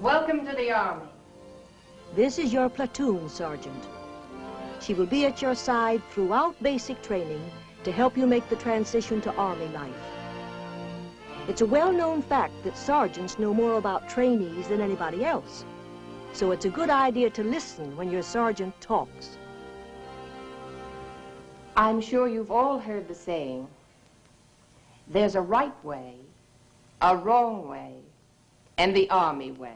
Welcome to the Army. This is your platoon sergeant. She will be at your side throughout basic training to help you make the transition to Army life. It's a well-known fact that sergeants know more about trainees than anybody else. So it's a good idea to listen when your sergeant talks. I'm sure you've all heard the saying, there's a right way, a wrong way, and the Army way.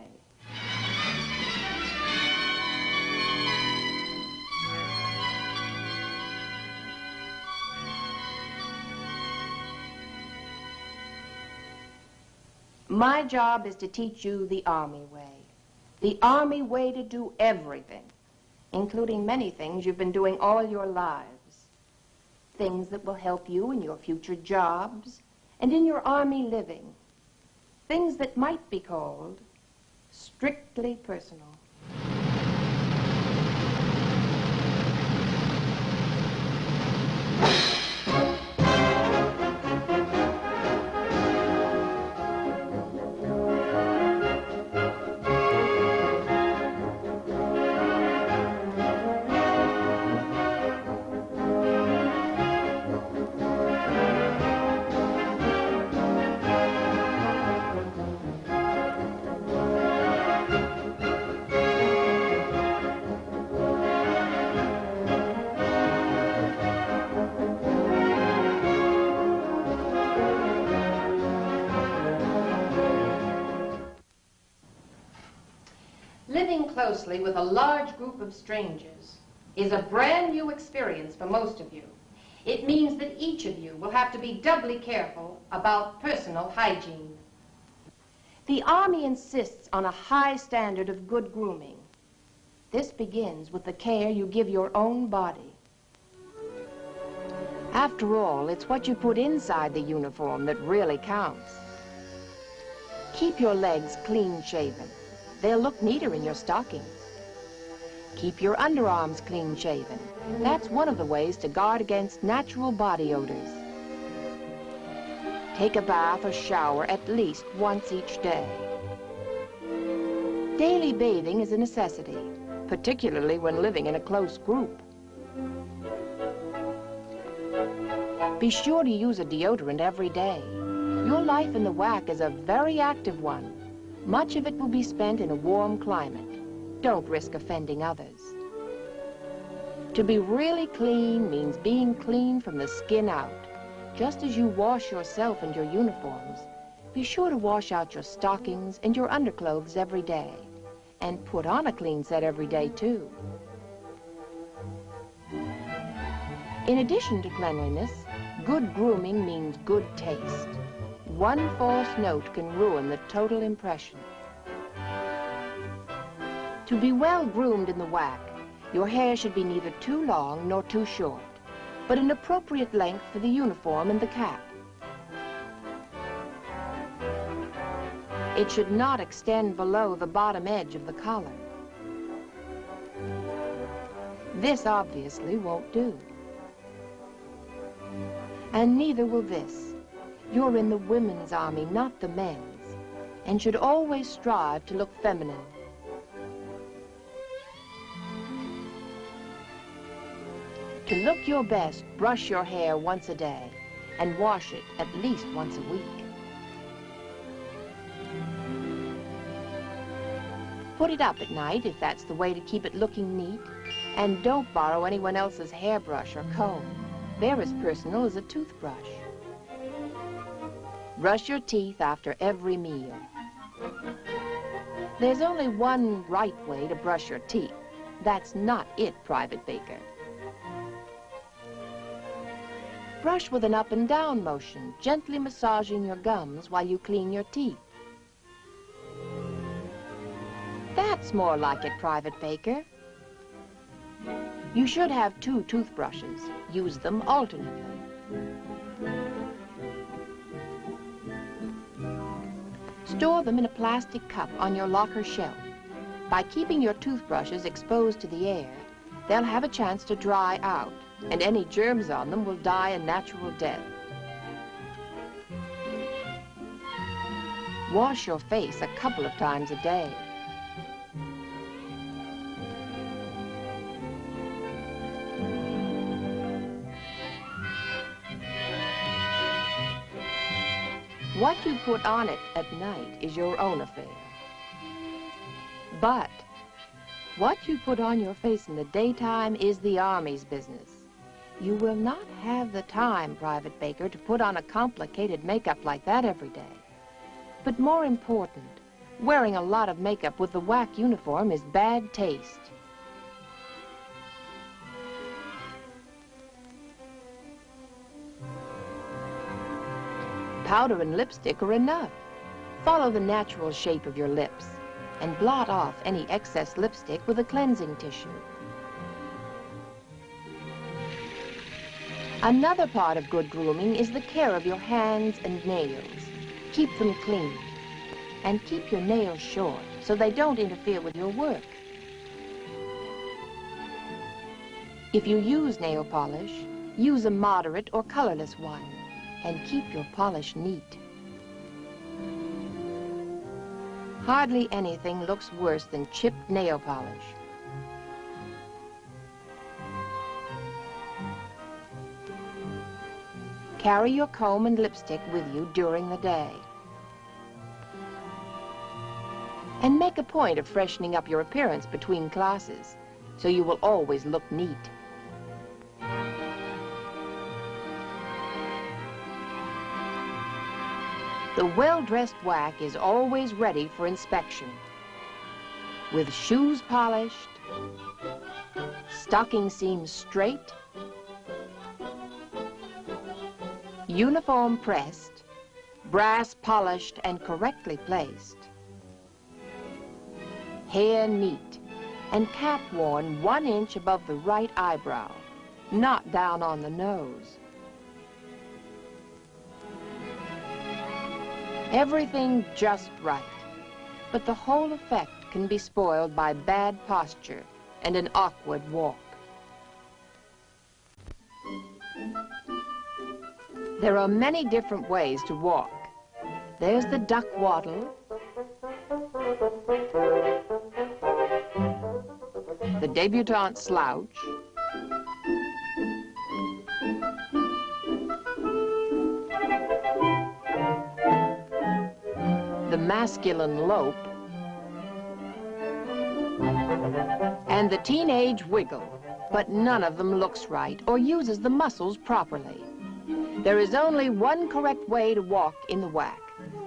My job is to teach you the Army way. The Army way to do everything, including many things you've been doing all your lives. Things that will help you in your future jobs and in your Army living. Things that might be called strictly personal. Living closely with a large group of strangers is a brand new experience for most of you. It means that each of you will have to be doubly careful about personal hygiene. The Army insists on a high standard of good grooming. This begins with the care you give your own body. After all, it's what you put inside the uniform that really counts. Keep your legs clean-shaven. They'll look neater in your stockings. Keep your underarms clean-shaven. That's one of the ways to guard against natural body odors. Take a bath or shower at least once each day. Daily bathing is a necessity, particularly when living in a close group. Be sure to use a deodorant every day. Your life in the WAC is a very active one. Much of it will be spent in a warm climate. Don't risk offending others. To be really clean means being clean from the skin out. Just as you wash yourself and your uniforms, be sure to wash out your stockings and your underclothes every day. And put on a clean set every day, too. In addition to cleanliness, good grooming means good taste. One false note can ruin the total impression. To be well groomed in the WAC, your hair should be neither too long nor too short, but an appropriate length for the uniform and the cap. It should not extend below the bottom edge of the collar. This obviously won't do. And neither will this. You're in the women's army, not the men's, and should always strive to look feminine. To look your best, brush your hair once a day and wash it at least once a week. Put it up at night if that's the way to keep it looking neat, and don't borrow anyone else's hairbrush or comb. They're as personal as a toothbrush. Brush your teeth after every meal. There's only one right way to brush your teeth. That's not it, Private Baker. Brush with an up and down motion, gently massaging your gums while you clean your teeth. That's more like it, Private Baker. You should have 2 toothbrushes. Use them alternately. Store them in a plastic cup on your locker shelf. By keeping your toothbrushes exposed to the air, they'll have a chance to dry out, and any germs on them will die a natural death. Wash your face a couple of times a day. What you put on it at night is your own affair. But what you put on your face in the daytime is the Army's business. You will not have the time, Private Baker, to put on a complicated makeup like that every day. But more important, wearing a lot of makeup with the WAC uniform is bad taste. Powder and lipstick are enough. Follow the natural shape of your lips and blot off any excess lipstick with a cleansing tissue. Another part of good grooming is the care of your hands and nails. Keep them clean and keep your nails short so they don't interfere with your work. If you use nail polish, use a moderate or colorless one and keep your polish neat. Hardly anything looks worse than chipped nail polish. Carry your comb and lipstick with you during the day. And make a point of freshening up your appearance between classes, so you will always look neat. The well-dressed WAC is always ready for inspection. With shoes polished, stocking seams straight, uniform pressed, brass polished and correctly placed, hair neat, and cap worn 1 inch above the right eyebrow, not down on the nose. Everything just right, but the whole effect can be spoiled by bad posture and an awkward walk. There are many different ways to walk. There's the duck waddle, the debutante slouch, the masculine lope, and the teenage wiggle, but none of them looks right or uses the muscles properly. There is only one correct way to walk in the WAC,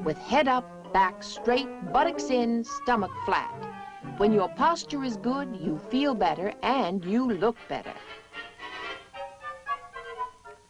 with head up, back straight, buttocks in, stomach flat. When your posture is good, you feel better and you look better.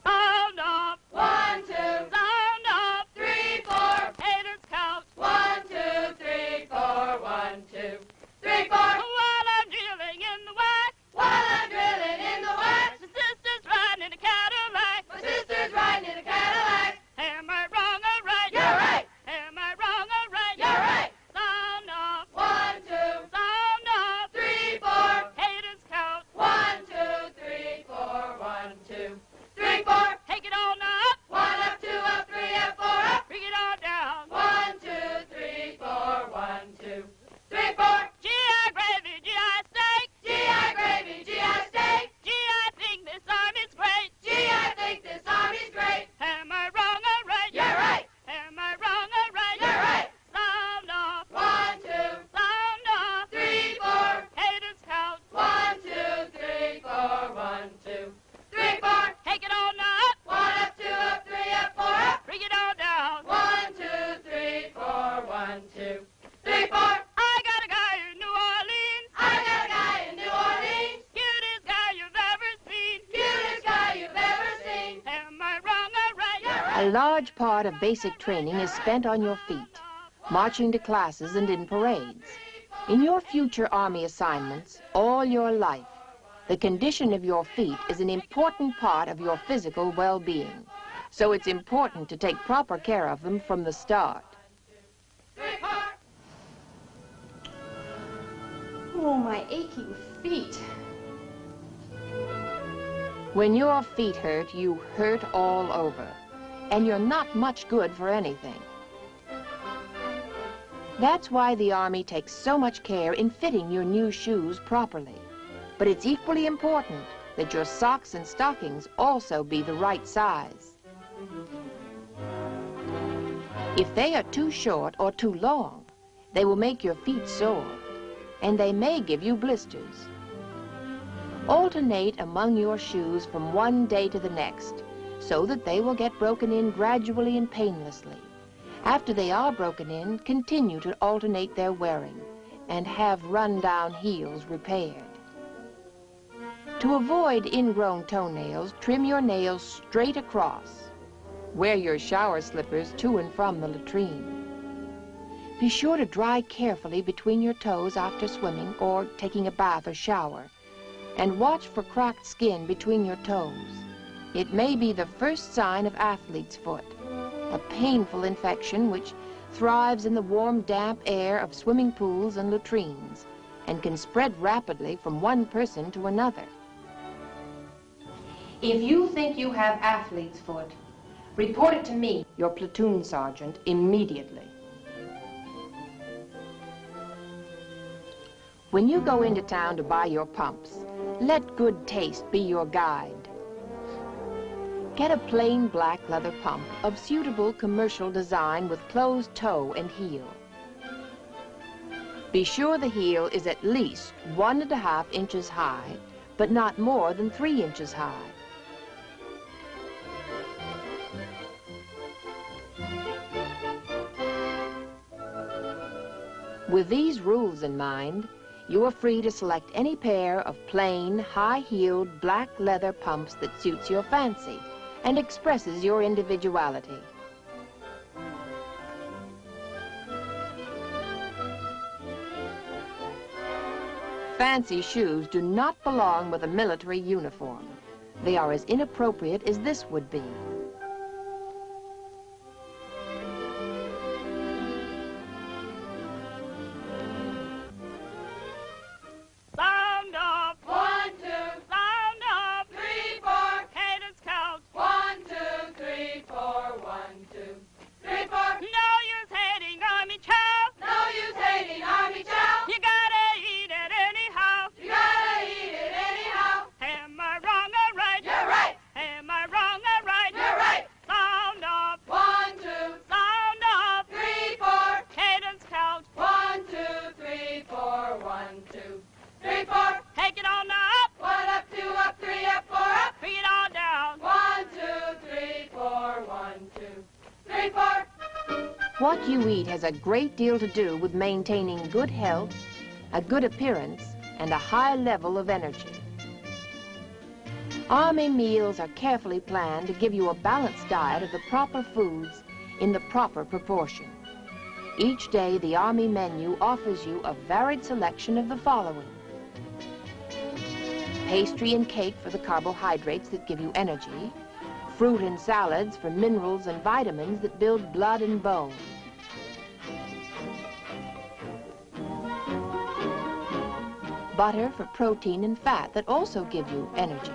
Sound up, 1, 2, sound up, 3, 4, haters count, 1, 2, 3, 4, 1, 2, 3, 4. While I'm drilling in the WAC, while I'm drilling in the WAC, my sister's riding in a Cadillac, my sister's riding in a Cadillac. Am I wrong or right? You're right. Am I wrong or right? You're right. Sound up, 1, 2, sound up, 3, 4, haters count, 1, 2, 3, 4, 1, 2, 3, 4. Take it on up, 1 up, 2 up, 3 up, 4 up. Bring it on down, 1, 2, 3, 4, 1, 2, 3, 4. GI gravy, GI steak, GI gravy, GI steak. GI think this army's great, GI think this army's great. Am I wrong or right? You're right. Am I wrong or right? You're right. Sound off, 1, 2, sound off, 3, 4. Haters count, 1, 2, 3, 4, 1, 2, 3, 4. Take it on up, 1 up, 2 up, 3 up, 4 up. Bring it on down, 1, 2, 3, 4, 1, 2, 3, 4. I got a guy in New Orleans. I got a guy in New Orleans. Cutest guy you've ever seen. Cutest guy you've ever seen. Am I wrong or right? You're right. A large part of basic training is spent on your feet, marching to classes and in parades. In your future Army assignments, all your life, the condition of your feet is an important part of your physical well-being. So it's important to take proper care of them from the start. Oh, my aching feet. When your feet hurt, you hurt all over, and you're not much good for anything. That's why the Army takes so much care in fitting your new shoes properly. But it's equally important that your socks and stockings also be the right size. If they are too short or too long, they will make your feet sore, and they may give you blisters. Alternate among your shoes from one day to the next, so that they will get broken in gradually and painlessly. After they are broken in, continue to alternate their wearing and have run-down heels repaired. To avoid ingrown toenails, trim your nails straight across. Wear your shower slippers to and from the latrine. Be sure to dry carefully between your toes after swimming or taking a bath or shower, and watch for cracked skin between your toes. It may be the first sign of athlete's foot, a painful infection which thrives in the warm, damp air of swimming pools and latrines and can spread rapidly from one person to another. If you think you have athlete's foot, report it to me, your platoon sergeant, immediately. When you go into town to buy your pumps, let good taste be your guide. Get a plain black leather pump of suitable commercial design with closed toe and heel. Be sure the heel is at least 1.5 inches high, but not more than 3 inches high. With these rules in mind, you are free to select any pair of plain, high-heeled black leather pumps that suits your fancy and expresses your individuality. Fancy shoes do not belong with a military uniform. They are as inappropriate as this would be. What you eat has a great deal to do with maintaining good health, a good appearance, and a high level of energy. Army meals are carefully planned to give you a balanced diet of the proper foods in the proper proportion. Each day, the Army menu offers you a varied selection of the following: pastry and cake for the carbohydrates that give you energy, fruit and salads for minerals and vitamins that build blood and bone, butter for protein and fat that also give you energy,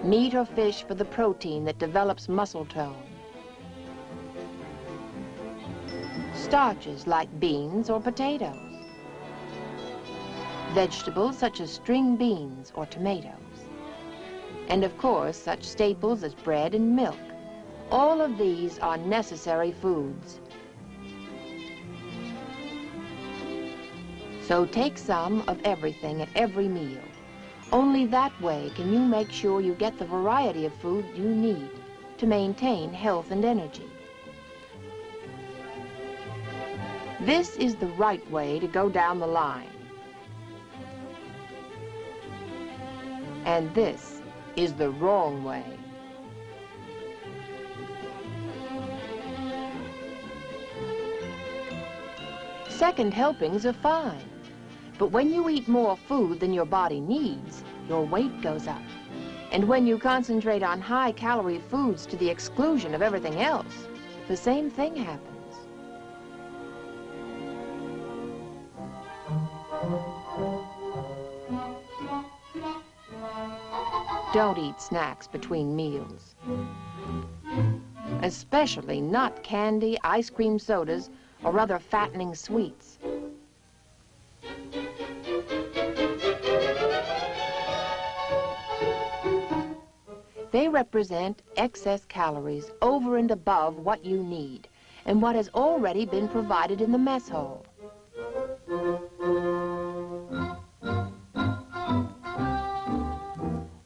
meat or fish for the protein that develops muscle tone, starches like beans or potatoes, vegetables such as string beans or tomatoes, and of course such staples as bread and milk. All of these are necessary foods. So take some of everything at every meal. Only that way can you make sure you get the variety of food you need to maintain health and energy. This is the right way to go down the line. And this is the wrong way. Second helpings are fine, but when you eat more food than your body needs, your weight goes up. And when you concentrate on high-calorie foods to the exclusion of everything else, the same thing happens. Don't eat snacks between meals. Especially not candy, ice cream sodas, or other fattening sweets. They represent excess calories over and above what you need, and what has already been provided in the mess hall.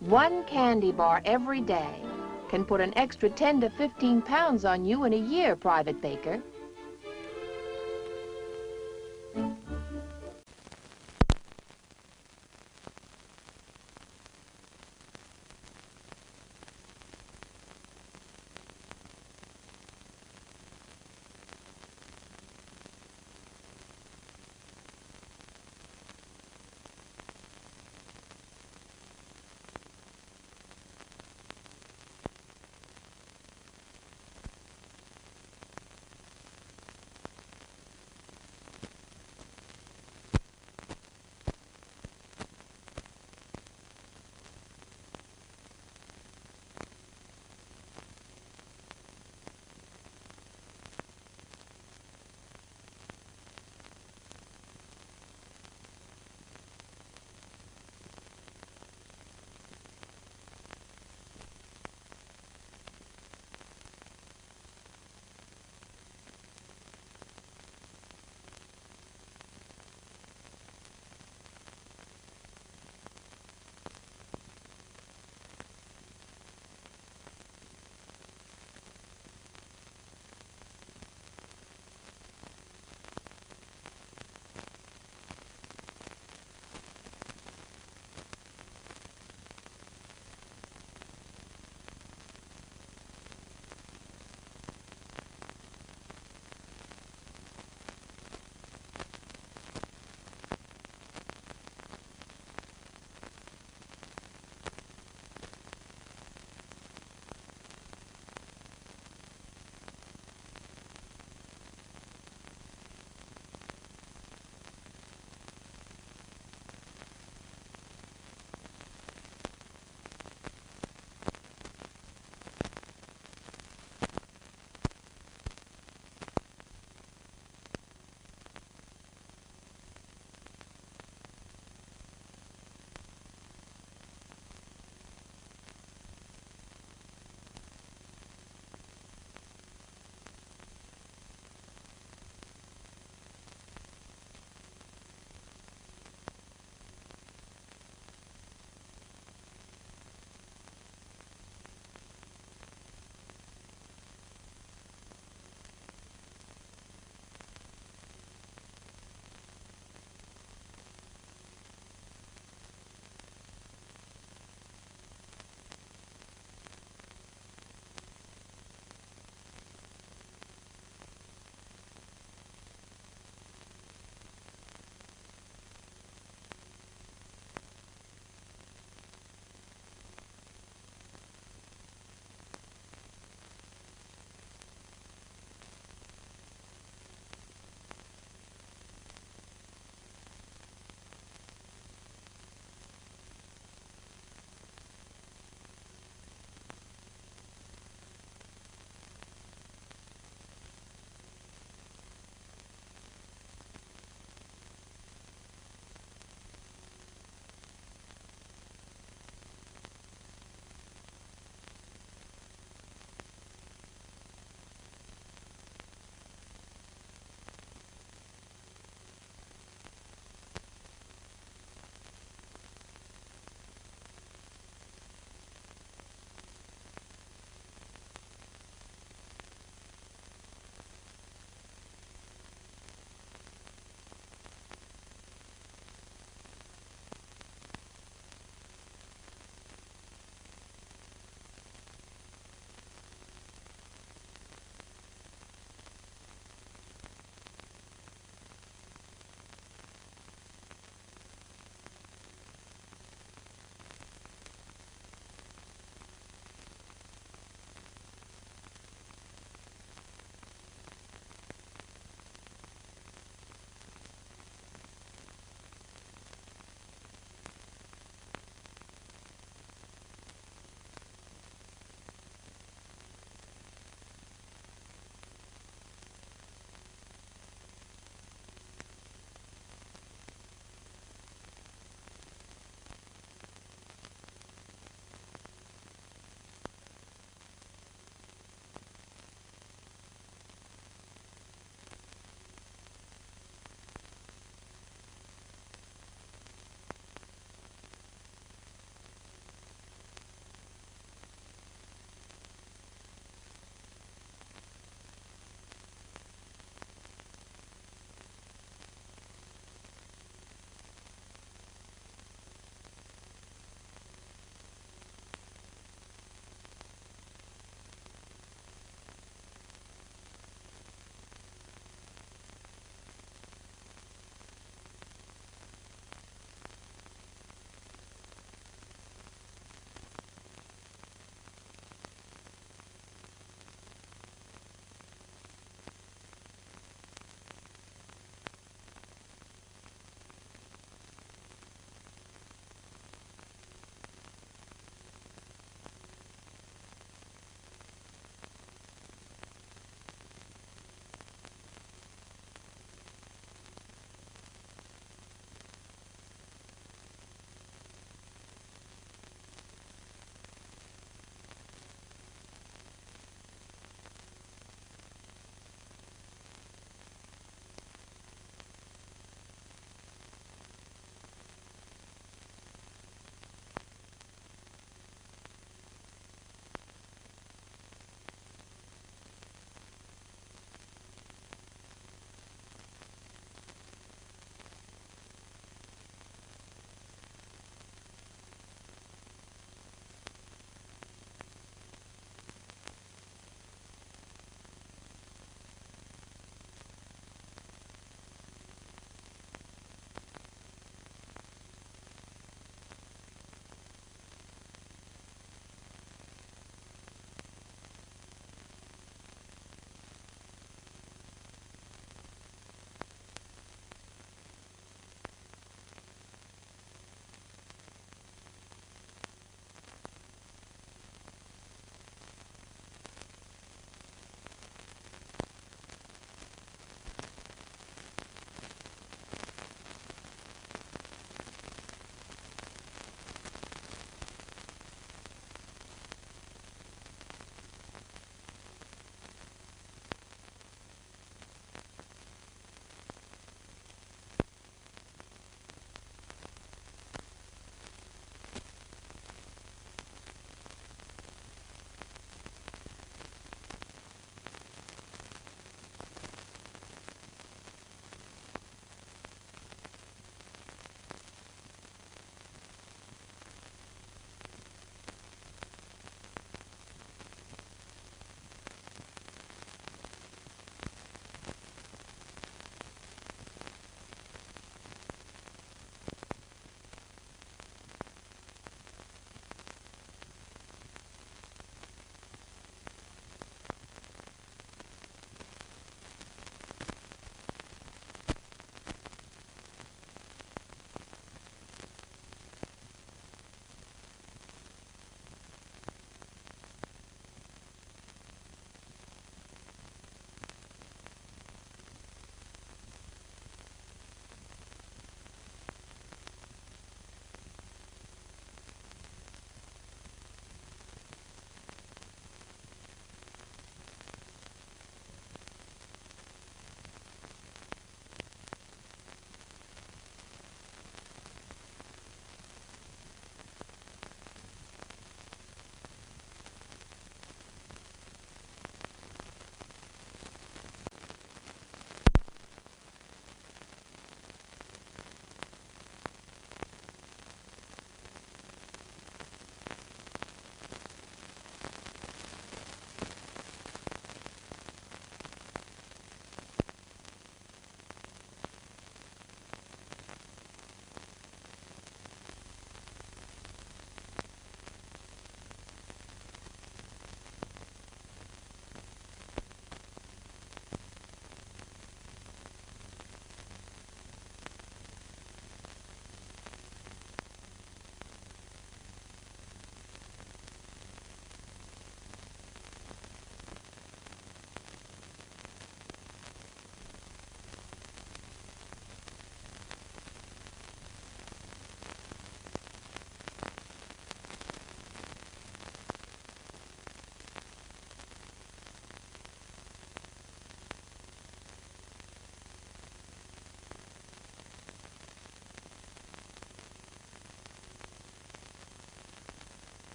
One candy bar every day can put an extra 10 to 15 pounds on you in a year, Private Baker.